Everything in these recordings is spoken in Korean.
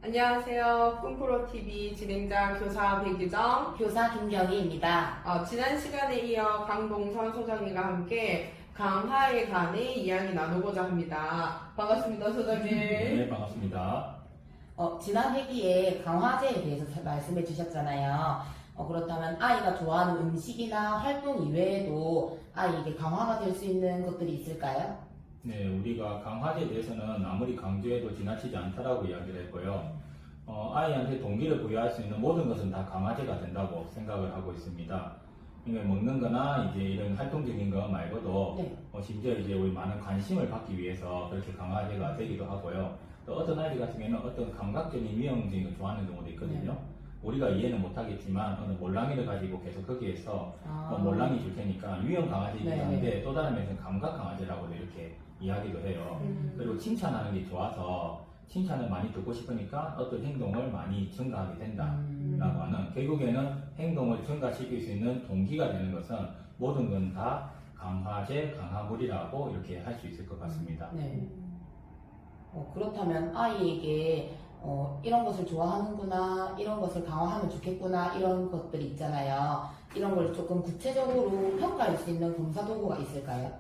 안녕하세요. 꿈프로TV 진행자 교사 백유정, 교사 김경희입니다. 지난 시간에 이어 강동선 소장님과 함께 강화에 관해 이야기 나누고자 합니다. 반갑습니다, 소장님. 네, 반갑습니다. 지난 회기에 강화제에 대해서 말씀해 주셨잖아요. 그렇다면 아이가 좋아하는 음식이나 활동 이외에도 아이에게 강화가 될 수 있는 것들이 있을까요? 네, 우리가 강화제에 대해서는 아무리 강조해도 지나치지 않다라고 이야기를 했고요. 아이한테 동기를 부여할 수 있는 모든 것은 다 강화제가 된다고 생각을 하고 있습니다. 그러니까 먹는 거나 이제 이런 활동적인 거 말고도 네. 심지어 이제 우리 많은 관심을 받기 위해서 그렇게 강화제가 되기도 하고요. 또 어떤 아이들 같은 경우는 어떤 감각적인 유형적인 걸 좋아하는 경우도 있거든요. 우리가 이해는 못하겠지만 어느 몰랑이를 가지고 계속 거기에서 몰랑이 줄 테니까 유형 강아지이긴 네. 한데 또 다른 면에서는 감각 강아지라고도 이렇게 이야기도 해요. 그리고 칭찬하는 게 좋아서 칭찬을 많이 듣고 싶으니까 어떤 행동을 많이 증가하게 된다라고 하는, 결국에는 행동을 증가시킬 수 있는 동기가 되는 것은 모든 건 다 강화제, 강화물이라고 이렇게 할 수 있을 것 같습니다. 네. 그렇다면 아이에게 이런 것을 좋아하는구나, 이런 것을 강화하면 좋겠구나, 이런 것들이 있잖아요. 이런 걸 조금 구체적으로 평가할 수 있는 검사 도구가 있을까요?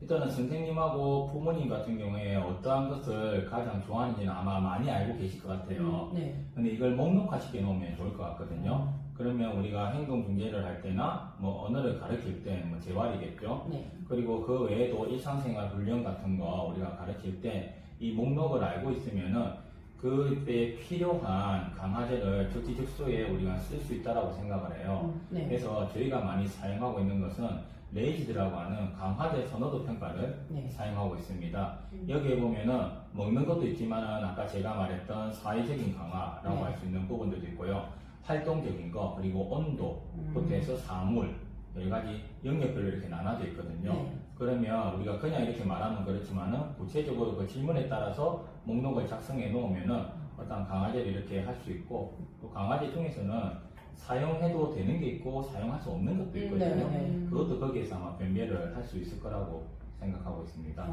일단은 선생님하고 부모님 같은 경우에 어떠한 것을 가장 좋아하는지는 아마 많이 알고 계실 것 같아요. 네. 근데 이걸 목록화시켜 놓으면 좋을 것 같거든요. 그러면 우리가 행동 중재를 할 때나 뭐 언어를 가르칠 때 뭐 재활이겠죠. 네. 그리고 그 외에도 일상생활 훈련 같은 거 우리가 가르칠 때 이 목록을 알고 있으면은 그때 필요한 강화제를 적지적소에 우리가 쓸 수 있다라고 생각을 해요. 네. 그래서 저희가 많이 사용하고 있는 것은 레이지드라고 하는 강화제 선호도 평가를 네. 사용하고 있습니다. 여기에 보면은 먹는 것도 있지만은 아까 제가 말했던 사회적인 강화라고 네. 할 수 있는 부분들도 있고요. 활동적인 거, 그리고 온도부터 해서 사물, 여러 가지 영역별로 이렇게 나눠져 있거든요. 네. 그러면 우리가 그냥 이렇게 말하면 그렇지만은 구체적으로 그 질문에 따라서 목록을 작성해 놓으면은 어떤 강화제를 이렇게 할 수 있고, 또 강화제 중에서는 사용해도 되는 게 있고 사용할 수 없는 것도 있거든요. 네. 그것도 거기에서 아마 변별을 할 수 있을 거라고 생각하고 있습니다.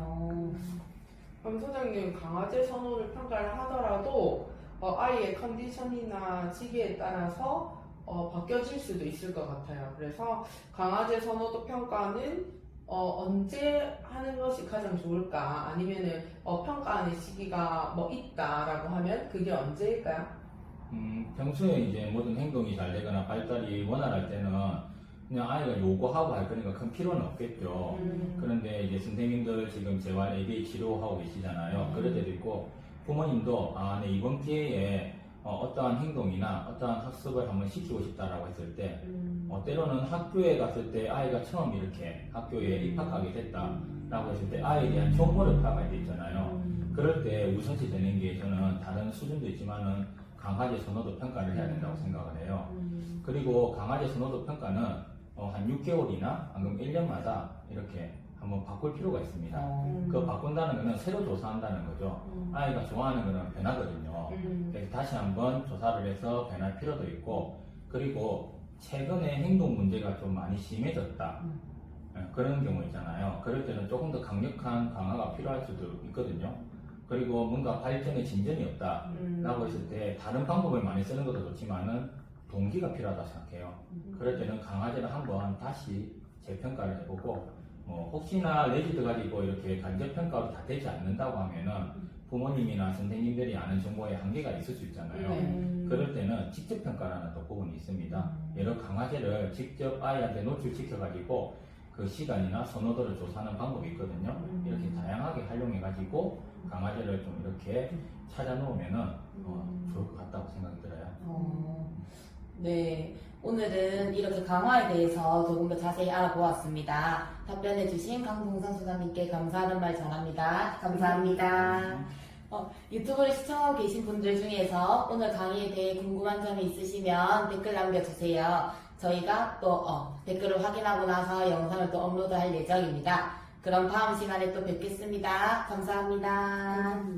그럼 소장님, 강화제 선호를 평가를 하더라도 아이의 컨디션이나 시기에 따라서 바뀌어질 수도 있을 것 같아요. 그래서 강화제 선호도 평가는 언제 하는 것이 가장 좋을까? 아니면은 평가하는 시기가 뭐 있다라고 하면 그게 언제일까요? 평소에 이제 모든 행동이 잘 되거나 발달이 원활할 때는 그냥 아이가 요구하고 할 거니까 큰 필요는 없겠죠. 그런데 이제 선생님들 지금 재활 ABA 치료하고 계시잖아요. 그럴 때도 있고, 부모님도 네, 이번 기회에 어떠한 행동이나 어떠한 학습을 한번 시키고 싶다라고 했을 때, 때로는 학교에 갔을 때 아이가 처음 이렇게 학교에 입학하게 됐다라고 했을 때 아이에 대한 정보를 파악할 때 있잖아요. 그럴 때 우선시 되는 게, 저는 다른 수준도 있지만은 강화제 선호도 평가를 해야 된다고 생각을 해요. 그리고 강화제 선호도 평가는 한 6개월이나 방금 1년마다 이렇게 한번 바꿀 필요가 있습니다. 그 바꾼다는 거는 새로 조사한다는 거죠. 아이가 좋아하는 거는 변하거든요. 그래서 다시 한번 조사를 해서 변할 필요도 있고, 그리고 최근에 행동 문제가 좀 많이 심해졌다, 그런 경우 있잖아요. 그럴 때는 조금 더 강력한 강화가 필요할 수도 있거든요. 그리고 뭔가 발전에 진전이 없다 라고 했을 때 다른 방법을 많이 쓰는 것도 좋지만은 동기가 필요하다 생각해요. 그럴 때는 강화제를 한번 다시 재평가를 해보고, 혹시나 레지드 가지고 이렇게 간접평가로 다 되지 않는다고 하면은 부모님이나 선생님들이 아는 정보에 한계가 있을 수 있잖아요. 그럴 때는 직접평가라는 또 부분이 있습니다. 여러 강화제를 직접 아이한테 노출시켜가지고 그 시간이나 선호도를 조사하는 방법이 있거든요. 이렇게 다양하게 활용해가지고 강화제를 좀 이렇게 찾아 놓으면은 좋을 것 같다고 생각이 들어요. 네, 오늘은 이렇게 강화에 대해서 조금 더 자세히 알아보았습니다. 답변해주신 강동선 소장님께 감사하는 말 전합니다. 감사합니다. 유튜브를 시청하고 계신 분들 중에서 오늘 강의에 대해 궁금한 점이 있으시면 댓글 남겨주세요. 저희가 또 댓글을 확인하고 나서 영상을 또 업로드할 예정입니다. 그럼 다음 시간에 또 뵙겠습니다. 감사합니다.